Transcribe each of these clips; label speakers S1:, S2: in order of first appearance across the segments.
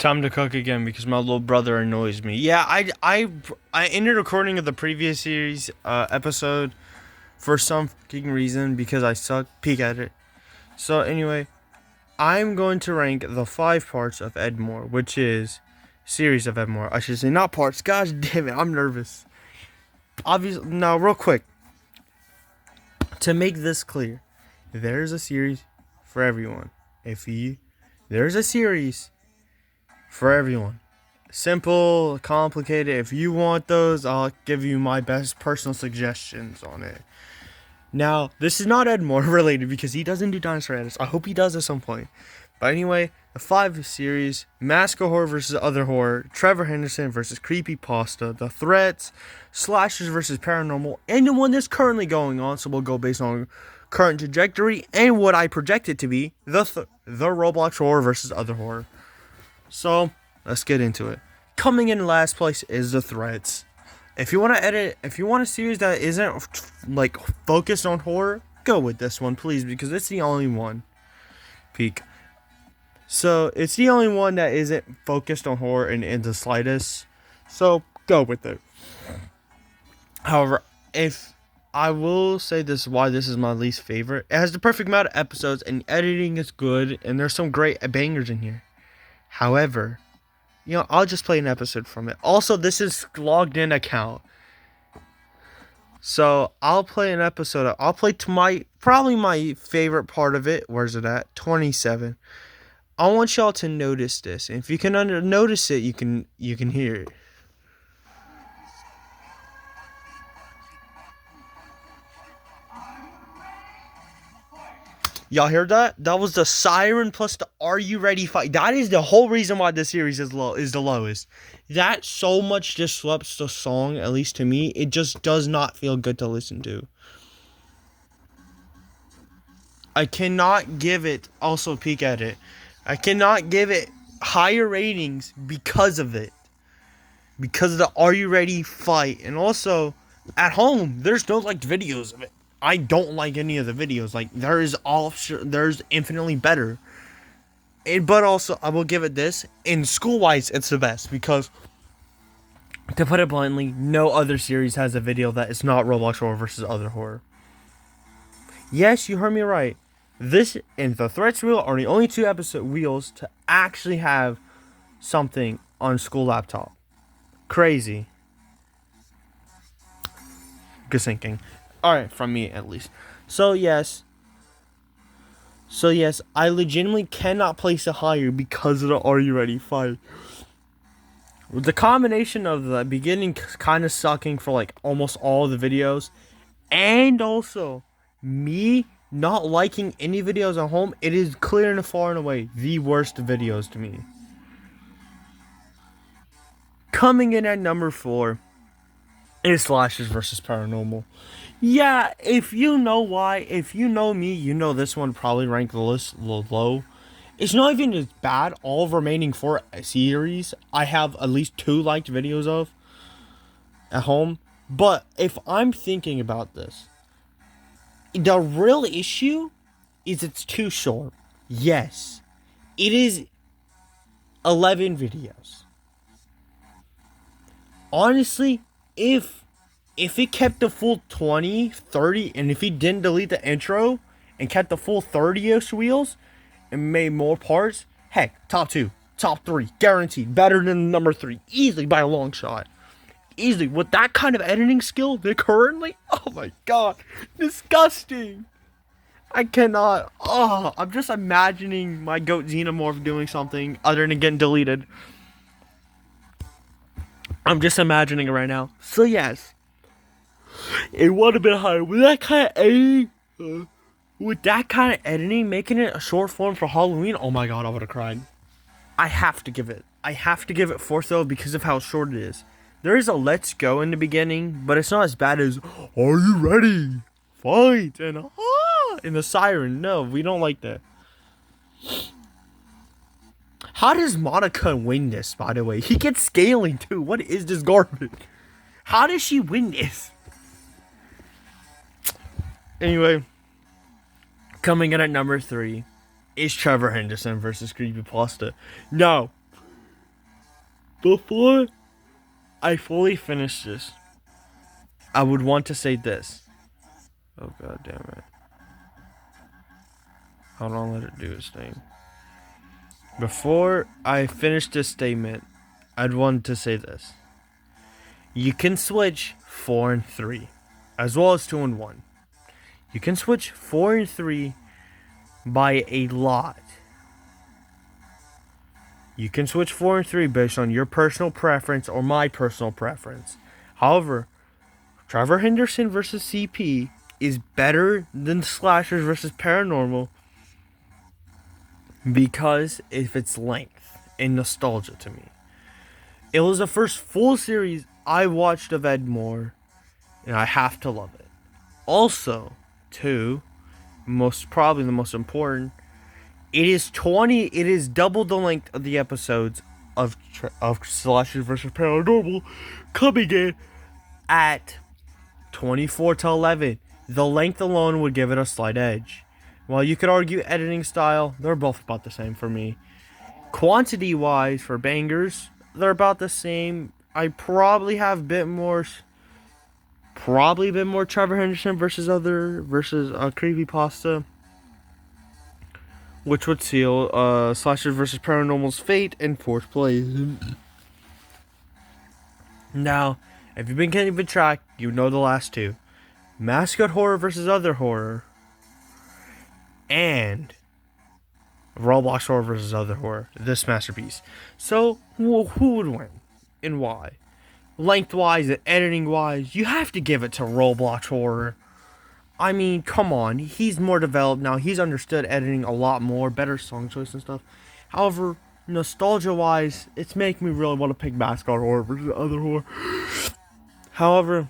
S1: Time to cook again because my little brother annoys me. Yeah, I ended recording of the previous series episode for some fucking reason because I suck. Peek at it. So anyway, I'm going to rank the 5 parts of Edmore, which is series of Edmore. I should say not parts. Gosh damn it, I'm nervous. Obviously, now real quick to make this clear, there's a series for everyone. There's a series for everyone. Simple, complicated. If you want those, I'll give you my best personal suggestions on it. Now, this is not Edmore related because he doesn't do Dinosaur Edits. I hope he does at some point. But anyway, the 5 series, Mask of Horror versus Other Horror, Trevor Henderson versus Creepypasta, The Threats, Slashers versus Paranormal, and the one that's currently going on, so we'll go based on current trajectory and what I project it to be, the Roblox Horror versus Other Horror. So, let's get into it. Coming in last place is The Threats. If you want a series that isn't like focused on horror, go with this one, please, because it's the only one. Peak. So, it's the only one that isn't focused on horror in the slightest. So, go with it. However, if I will say this, why this is my least favorite, it has the perfect amount of episodes, and editing is good, and there's some great bangers in here. However, I'll just play an episode from it. Also, this is logged in account. So, I'll play an episode. I'll play to probably my favorite part of it. Where's it at? 27. I want y'all to notice this. And if you can notice it, you can hear it. Y'all heard that? That was the siren plus the "Are You Ready" fight. That is the whole reason why this series is the lowest. That so much disrupts the song, at least to me. It just does not feel good to listen to. I cannot give it, also peek at it, I cannot give it higher ratings because of it. Because of the "Are You Ready" fight. And also, at home, there's no videos of it. I don't like any of the videos. There's infinitely better. But also, I will give it this. In school-wise, it's the best. Because, to put it bluntly, no other series has a video that is not Roblox Horror versus Other Horror. Yes, you heard me right. This and The Threats Wheel are the only 2 episode wheels to actually have something on school laptop. Crazy. Good thinking. Alright, from me at least. So yes, I legitimately cannot place it higher because of the "Are You Ready" fight. The combination of the beginning kind of sucking for almost all the videos, and also me not liking any videos at home, it is clear and far and away the worst videos to me. Coming in at number 4 is Slashers versus Paranormal. Yeah, if you know why, if you know me, you know this one probably ranked the list low. It's not even as bad. All remaining 4 series, I have at least 2 liked videos of at home. But if I'm thinking about this, the real issue is it's too short. Yes, it is 11 videos. Honestly, if it kept the full 20, 30, and if he didn't delete the intro and kept the full 30-ish wheels and made more parts, heck, top 2, top 3, guaranteed, better than number 3, easily by a long shot. Easily, with that kind of editing skill, they currently, oh my god, disgusting. I cannot, I'm just imagining my goat Xenomorph doing something other than getting deleted. I'm just imagining it right now. So yes, it would have been higher. With that kind of editing, making it a short form for Halloween, oh my god, I would have cried. I have to give it 4th though because of how short it is. There is a "Let's Go" in the beginning, but it's not as bad as "Are You Ready? Fight!" and in the siren. No, we don't like that. How does Monica win this, by the way? He gets scaling too. What is this garbage? How does she win this? Anyway, coming in at number 3 is Trevor Henderson versus Creepypasta. No, Before I fully finish this, I would want to say this. Oh god damn it. Hold on, let it do its thing. Before I finish this statement, I'd want to say this. You can switch 4 and 3, as well as 2 and 1. You can switch 4 and 3 by a lot. You can switch 4 and 3 based on your personal preference or my personal preference. However, Trevor Henderson versus CP is better than Slashers versus Paranormal because of its length and nostalgia to me. It was the first full series I watched of Ed Moore, and I have to love it. Also, too, probably the most important, it is double the length of the episodes of Slashers vs. Paranormal coming in at 24-11. The length alone would give it a slight edge. While you could argue editing style, they're both about the same for me. Quantity-wise, for bangers, they're about the same. I probably have a bit more Trevor Henderson versus Creepypasta, which would seal Slashers vs. Paranormal's fate in 4th place. Now, if you've been keeping track, you know the last two. Mascot Horror versus Other Horror, and Roblox Horror versus Other Horror, this masterpiece. So, who would win, and why? Lengthwise and editing-wise, you have to give it to Roblox Horror. I mean, come on, he's more developed now. He's understood editing a lot more, better song choice and stuff. However, nostalgia-wise, it's making me really want to pick Mascot Horror versus Other Horror. However,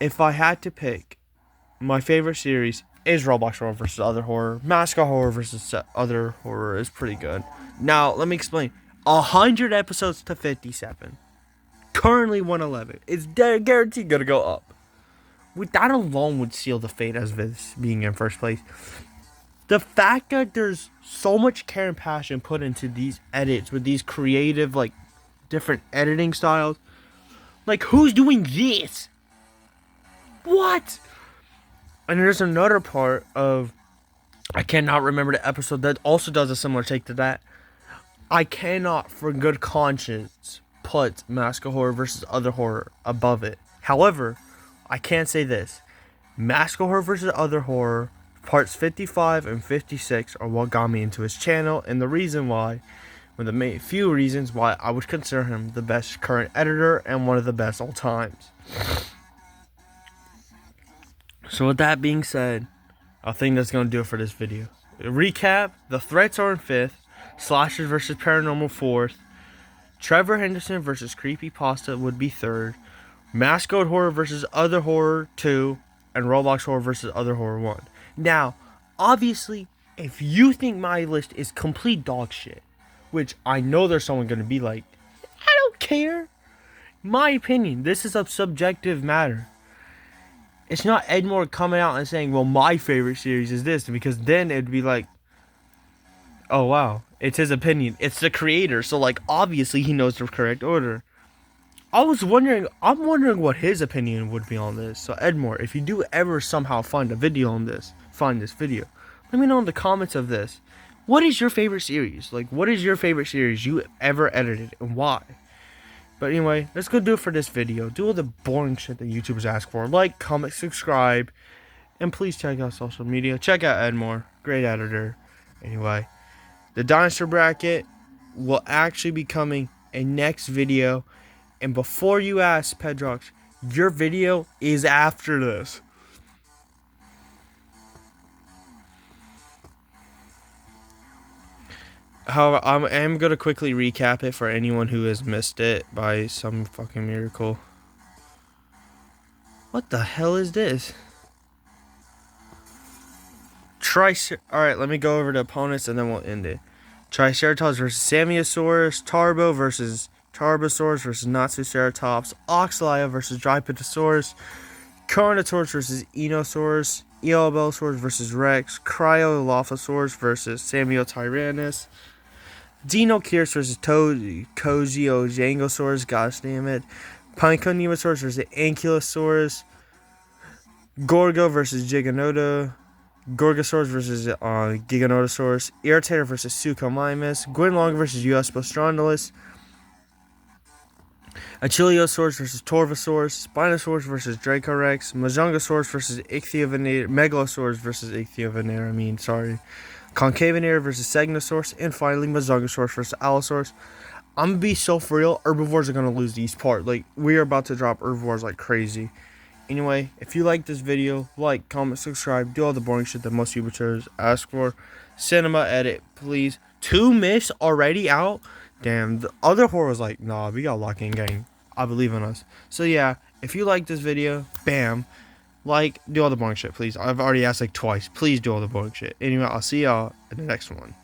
S1: if I had to pick, my favorite series is Roblox Horror versus Other Horror. Mascot Horror versus Other Horror is pretty good. Now, let me explain. 100 episodes to 57. Currently 111. It's guaranteed gonna go up. That alone would seal the fate as this being in 1st place. The fact that there's so much care and passion put into these edits with these creative, different editing styles. Who's doing this? What? And there's another part of, I cannot remember the episode that also does a similar take to that. I cannot, for good conscience, put Mascot Horror versus Other Horror above it. However, I can say this. Mascot Horror versus Other Horror, parts 55 and 56 are what got me into his channel, and the reason why, few reasons why I would consider him the best current editor and one of the best all times. So with that being said, I think that's going to do it for this video. Recap, the threats are in 5th, Slashers vs. Paranormal 4th, Trevor Henderson versus Creepypasta would be 3rd, Mascot Horror versus Other Horror 2, and Roblox Horror versus Other Horror 1. Now, obviously, if you think my list is complete dog shit, which I know there's someone going to be like, I don't care. My opinion, this is a subjective matter. It's not Ed Moore coming out and saying, well, my favorite series is this, because then it'd be like, oh wow, it's his opinion. It's the creator, so obviously he knows the correct order. I'm wondering what his opinion would be on this. So Ed Moore, if you do ever somehow find this video, let me know in the comments of this. What is your favorite series? What is your favorite series you ever edited and why? But anyway, let's go do it for this video. Do all the boring shit that YouTubers ask for. Like, comment, subscribe, and please check out social media. Check out Ed Moore, great editor. Anyway, the dinosaur bracket will actually be coming in next video. And before you ask, Pedrox, your video is after this. However, I am going to quickly recap it for anyone who has missed it by some fucking miracle. What the hell is this? Alright, let me go over the opponents and then we'll end it. Triceratops versus Samiosaurus, Tarbo versus Tarbosaurus versus Natsuceratops, Oxalia versus Drypitosaurus, Carnotaurus versus Enosaurus, Eobalsaurus versus Rex, Cryolophosaurus versus Samuel Tyrannus, Xenocheirus versus Kojiojanglesaurus, gosh damn it. Pynchonimasaurus versus Ankylosaurus. Gorgo versus Giganoda. Gorgosaurus versus Giganotosaurus. Irritator versus Suchomimus. Gwynlong versus Euspostrondylis. Achiliosaurus versus Torvosaurus. Spinosaurus versus Dracorex. Majongosaurus versus Ichthyovenator. Megalosaurus versus Ichthyovenator. Concavenator versus Segnosaurus. And finally, Mazungosaurus versus Allosaurus. I'm gonna be so for real. Herbivores are gonna lose these parts. Like, we are about to drop herbivores like crazy. Anyway, if you like this video, like, comment, subscribe, do all the boring shit that most YouTubers ask for. Cinema edit, please. 2 myths already out? Damn, the other horror was like, nah, we got lock in gang. I believe in us. So yeah, if you like this video, bam, like, do all the boring shit, please. I've already asked like twice. Please do all the boring shit. Anyway, I'll see y'all in the next one.